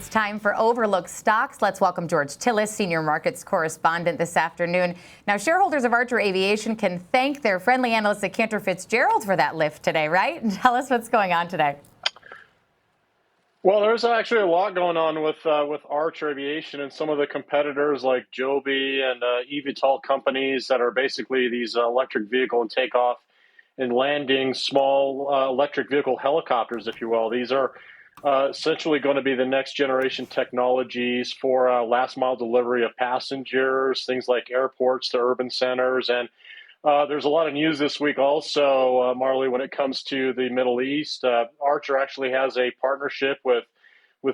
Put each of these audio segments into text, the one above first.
It's time for Overlook Stocks. Let's welcome George Tsilis, Senior Markets Correspondent this afternoon. Now, shareholders of Archer Aviation can thank their friendly analysts at Cantor Fitzgerald for that lift today, right? Tell us what's going on today. Well, there's actually a lot going on with Archer Aviation and some of the competitors like Joby and eVTOL companies that are basically these electric vehicle and takeoff and landing small electric vehicle helicopters, if you will. These are essentially going to be the next generation technologies for last mile delivery of passengers, things like airports to urban centers. And there's a lot of news this week also, Marley, when it comes to the Middle East. Archer actually has a partnership with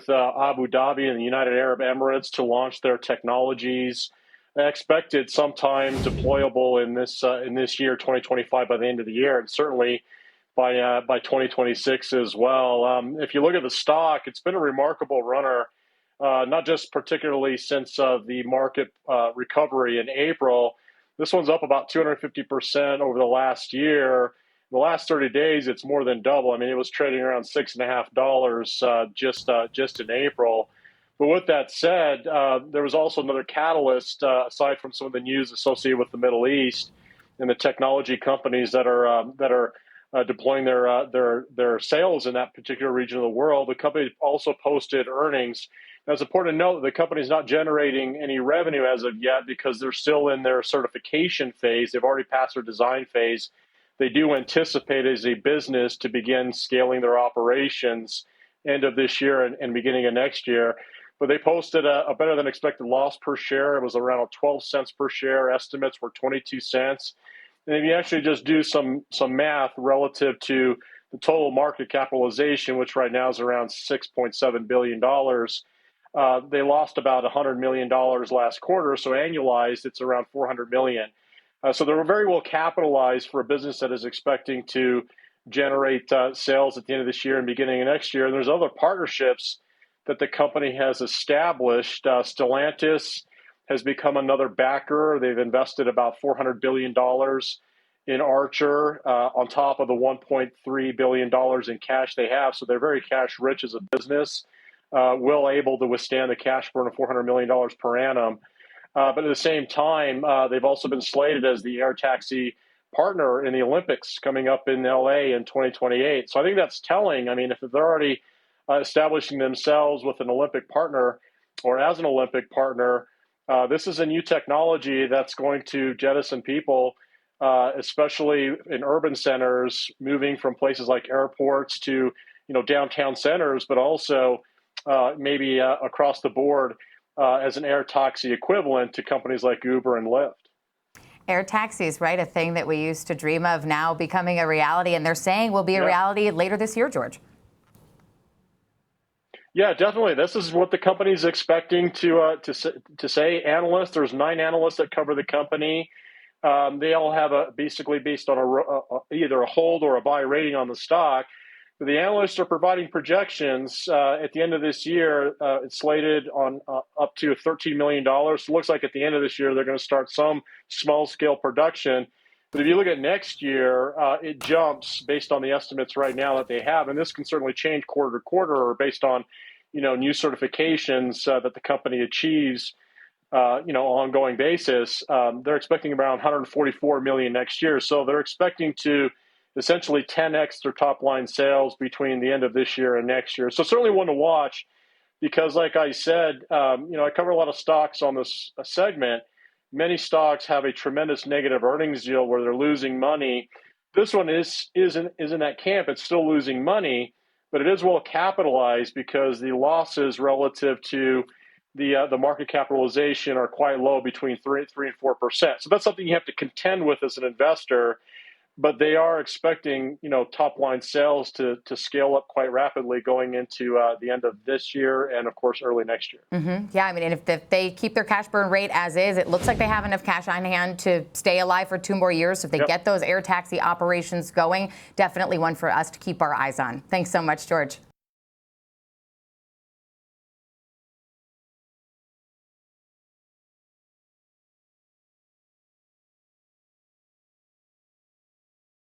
Abu Dhabi and the United Arab Emirates to launch their technologies. Expected sometime deployable in this year, 2025, by the end of the year, and certainly by 2026 as well. If you look at the stock, it's been a remarkable runner, not just particularly since the market recovery in April. This one's up about 250% over the last year. The last 30 days, it's more than double. I mean, it was trading around $6.50 just in April. But with that said, there was also another catalyst aside from some of the news associated with the Middle East and the technology companies that are deploying their sales in that particular region of the world. The company also posted earnings. Now, it's important to note that the company is not generating any revenue as of yet because they're still in their certification phase. They've already passed their design phase. They do anticipate as a business to begin scaling their operations end of this year and beginning of next year. But they posted a better than expected loss per share. It was around 12 cents per share. Estimates were 22 cents. And if you actually just do some math relative to the total market capitalization, which right now is around $6.7 billion, they lost about $100 million last quarter. So annualized, it's around $400 million. So they're very well capitalized for a business that is expecting to generate sales at the end of this year and beginning of next year. And there's other partnerships that the company has established. Stellantis has become another backer. They've invested about $400 billion in Archer on top of the $1.3 billion in cash they have. So they're very cash rich as a business, well able to withstand the cash burn of $400 million per annum. But at the same time, they've also been slated as the air taxi partner in the Olympics coming up in LA in 2028. So I think that's telling. I mean, if they're already establishing themselves with an Olympic partner or as an Olympic partner, this is a new technology that's going to jettison people, especially in urban centers, moving from places like airports to downtown centers, but also maybe across the board as an air taxi equivalent to companies like Uber and Lyft. Air taxis, right? A thing that we used to dream of now becoming a reality, and they're saying will be a reality later this year, George. Yeah, definitely. This is what the company is expecting to say. Analysts, there's 9 analysts that cover the company. They all have basically based on either a hold or a buy rating on the stock. The analysts are providing projections at the end of this year. It's slated on up to $13 million. So it looks like at the end of this year, they're going to start some small scale production. But if you look at next year, it jumps based on the estimates right now that they have. And this can certainly change quarter to quarter or based on, new certifications that the company achieves, ongoing basis. They're expecting around 144 million next year. So they're expecting to essentially 10x their top line sales between the end of this year and next year. So certainly one to watch because like I said, I cover a lot of stocks on this segment. Many stocks have a tremendous negative earnings yield where they're losing money. This one is in that camp. It's still losing money, but it is well capitalized because the losses relative to the market capitalization are quite low, between 3 and 4%. So that's something you have to contend with as an investor. But they are expecting, top line sales to scale up quite rapidly going into the end of this year and, of course, early next year. Mm-hmm. Yeah, I mean, and if they keep their cash burn rate as is, it looks like they have enough cash on hand to stay alive for 2 more years. So if they get those air taxi operations going, definitely one for us to keep our eyes on. Thanks so much, George.